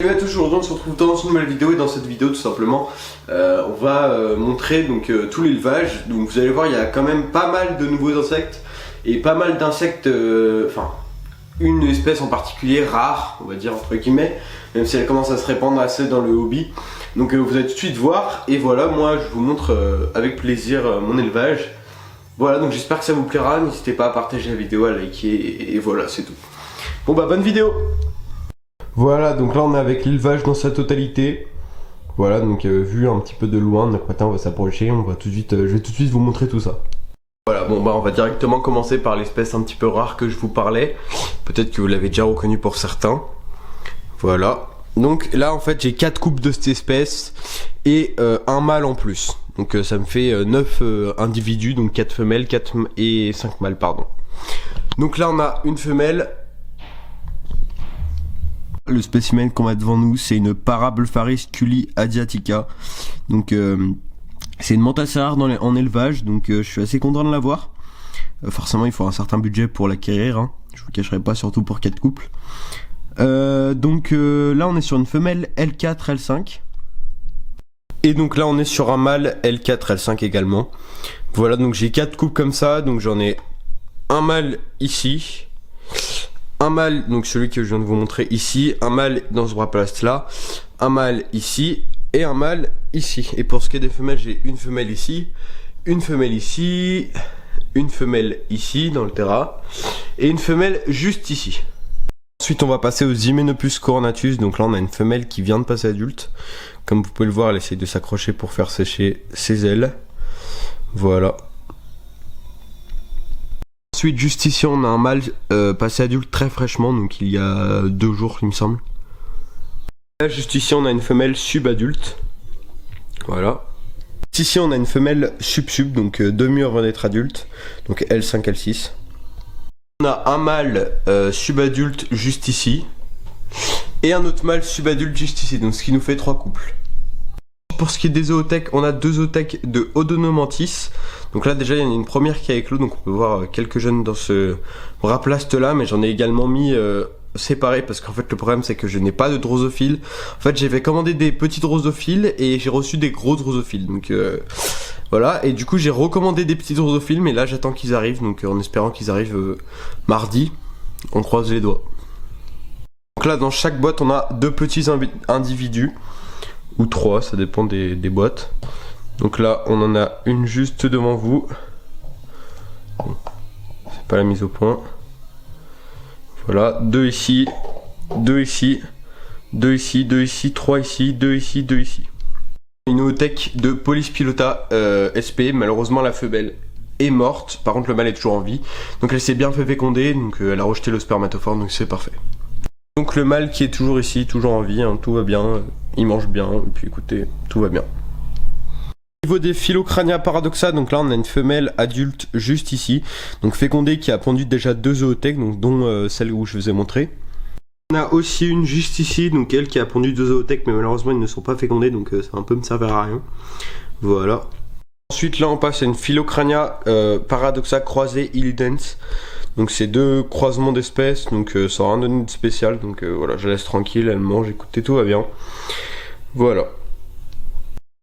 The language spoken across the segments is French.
Salut à tous, aujourd'hui on se retrouve dans une nouvelle vidéo et dans cette vidéo tout simplement on va montrer donc tout l'élevage. Donc vous allez voir, il y a quand même pas mal de nouveaux insectes et pas mal d'insectes, enfin une espèce en particulier rare, on va dire entre guillemets, même si elle commence à se répandre assez dans le hobby. Donc vous allez tout de suite voir et voilà, moi je vous montre avec plaisir mon élevage. Voilà, donc j'espère que ça vous plaira, n'hésitez pas à partager la vidéo, à liker et voilà, c'est tout. Bon bah bonne vidéo. Voilà, donc là on est avec l'élevage dans sa totalité. Voilà, donc vu un petit peu de loin, donc maintenant on va s'approcher, on va tout de suite, je vais tout de suite vous montrer tout ça. Voilà, bon bah on va directement commencer par l'espèce un petit peu rare que je vous parlais. Peut-être que vous l'avez déjà reconnu pour certains. Voilà, donc là en fait j'ai 4 couples de cette espèce et un mâle en plus. Donc ça me fait 9 individus, donc 4 femelles, 4 et 5 mâles, pardon. Donc là on a une femelle. Le spécimen qu'on a devant nous, c'est une Parablepharis culi adiatica. Donc c'est une menthe assez rare en élevage, donc je suis assez content de l'avoir. Forcément il faut un certain budget pour l'acquérir, hein. Je vous cacherai pas, surtout pour 4 couples. Donc là on est sur une femelle L4 L5. Et donc là on est sur un mâle L4 L5 également. Voilà, donc j'ai 4 couples comme ça, donc j'en ai un mâle ici, un mâle, donc celui que je viens de vous montrer ici, un mâle dans ce bras place là, un mâle ici et un mâle ici. Et pour ce qui est des femelles, j'ai une femelle ici, une femelle ici, une femelle ici dans le terra et une femelle juste ici. Ensuite on va passer aux Hymenopus coronatus. Donc là on a une femelle qui vient de passer adulte. Comme vous pouvez le voir, elle essaie de s'accrocher pour faire sécher ses ailes. Voilà. Ensuite juste ici on a un mâle passé adulte très fraîchement, donc il y a 2 jours il me semble. Là juste ici on a une femelle subadulte. Voilà. Ici on a une femelle sub-sub, donc demi avant d'être adulte, donc L5 L6. On a un mâle subadulte juste ici et un autre mâle subadulte juste ici, donc ce qui nous fait 3 couples. Pour ce qui est des zoothèques, on a 2 zoothèques de Odonomantis. Donc là déjà il y en a une première qui a éclos, donc on peut voir quelques jeunes dans ce raplaste là, mais j'en ai également mis séparés parce qu'en fait le problème c'est que je n'ai pas de drosophiles. En fait j'avais commandé des petits drosophiles et j'ai reçu des gros drosophiles, donc voilà, et du coup j'ai recommandé des petits drosophiles, mais là j'attends qu'ils arrivent, donc en espérant qu'ils arrivent mardi, on croise les doigts. Donc là dans chaque boîte on a 2 petits individus, ou 3, ça dépend des boîtes. Donc là on en a une juste devant vous. Bon, c'est pas la mise au point. Voilà, 2 ici, 2 ici, 2 ici, 2 ici, 3 ici, 2 ici, 2 ici. Une zoothèque de Polyspilota SP, malheureusement la femelle est morte, par contre le mâle est toujours en vie. Donc elle s'est bien fait féconder, donc elle a rejeté le spermatophore, donc c'est parfait. Donc le mâle qui est toujours ici, toujours en vie, hein, tout va bien, il mange bien, et puis écoutez, tout va bien. Au niveau des Phylocrania paradoxa, donc là on a une femelle adulte juste ici, donc fécondée, qui a pondu déjà 2 zoothèques, donc dont celle où je vous ai montré. On a aussi une juste ici, donc elle qui a pondu 2 zoothèques, mais malheureusement ils ne sont pas fécondés, donc ça va un peu me servir à rien. Voilà. Ensuite là on passe à une Phylocrania paradoxa croisée illudens. Donc c'est 2 croisements d'espèces, donc ça n'a rien donné de spécial, donc voilà, je la laisse tranquille, elle mange, écoutez, tout va bien. Voilà.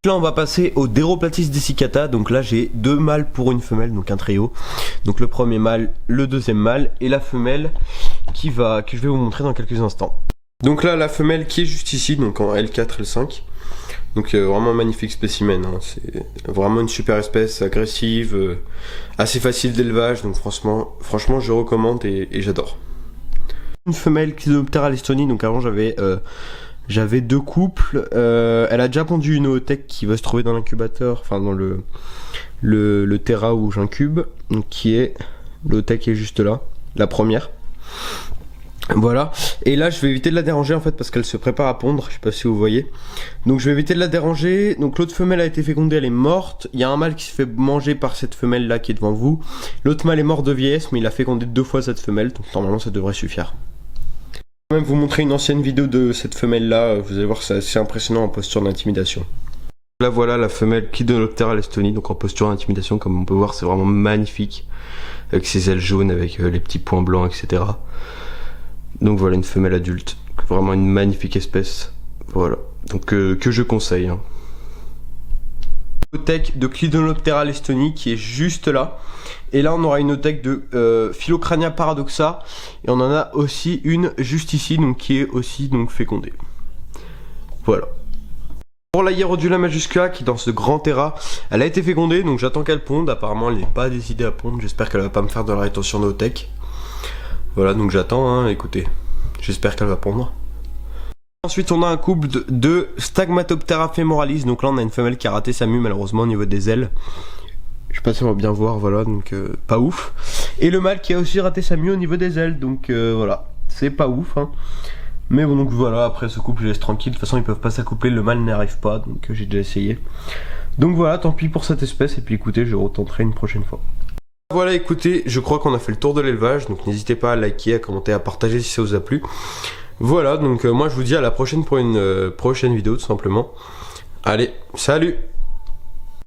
Là on va passer au Deroplatis dessicata, donc là j'ai 2 mâles pour une femelle, donc un trio. Donc le premier mâle, le deuxième mâle et la femelle que je vais vous montrer dans quelques instants. Donc là la femelle qui est juste ici, donc en L4, L5. Donc vraiment un magnifique spécimen, hein. C'est vraiment une super espèce, agressive, assez facile d'élevage, donc franchement je recommande et j'adore. Une femelle Clinoptera lestoni, donc avant j'avais 2 couples, elle a déjà pondu une zoothèque qui va se trouver dans l'incubateur, enfin dans le terra où j'incube, donc qui est, l'zoothèque est juste là, la première. Voilà, et là je vais éviter de la déranger en fait parce qu'elle se prépare à pondre, je sais pas si vous voyez. Donc je vais éviter de la déranger. Donc l'autre femelle a été fécondée, elle est morte. Il y a un mâle qui se fait manger par cette femelle là qui est devant vous. L'autre mâle est mort de vieillesse, mais il a fécondé 2 fois cette femelle, donc normalement ça devrait suffire. Je vais même vous montrer une ancienne vidéo de cette femelle là, vous allez voir c'est assez impressionnant en posture d'intimidation. Là voilà la femelle Clinoptera lestoni, donc en posture d'intimidation, comme on peut voir c'est vraiment magnifique, avec ses ailes jaunes, avec les petits points blancs, etc. Donc voilà une femelle adulte. Vraiment une magnifique espèce. Voilà, donc que je conseille. Hein. Othèque de Clidonoptera lestoni qui est juste là. Et là on aura une othèque de Philocrania paradoxa. Et on en a aussi une juste ici, donc qui est aussi donc fécondée. Voilà. Pour la Hierodula majuscula qui est dans ce grand terra, elle a été fécondée, donc j'attends qu'elle ponde. Apparemment elle n'est pas décidée à pondre, j'espère qu'elle va pas me faire de la rétention d'othèque. Voilà, donc j'attends, hein, écoutez, j'espère qu'elle va pondre. Ensuite on a un couple de Stagmatoptera femoralis, donc là on a une femelle qui a raté sa mue malheureusement au niveau des ailes. Je sais pas si on va bien voir, voilà, donc pas ouf. Et le mâle qui a aussi raté sa mue au niveau des ailes, donc voilà, c'est pas ouf, hein. Mais bon, donc voilà, après ce couple je laisse tranquille, de toute façon ils peuvent pas s'accoupler, le mâle n'y arrive pas, donc j'ai déjà essayé. Donc voilà, tant pis pour cette espèce, et puis écoutez, je retenterai une prochaine fois. Voilà, écoutez, je crois qu'on a fait le tour de l'élevage, donc n'hésitez pas à liker, à commenter, à partager si ça vous a plu. Voilà, donc moi je vous dis à la prochaine pour une prochaine vidéo tout simplement. Allez, salut!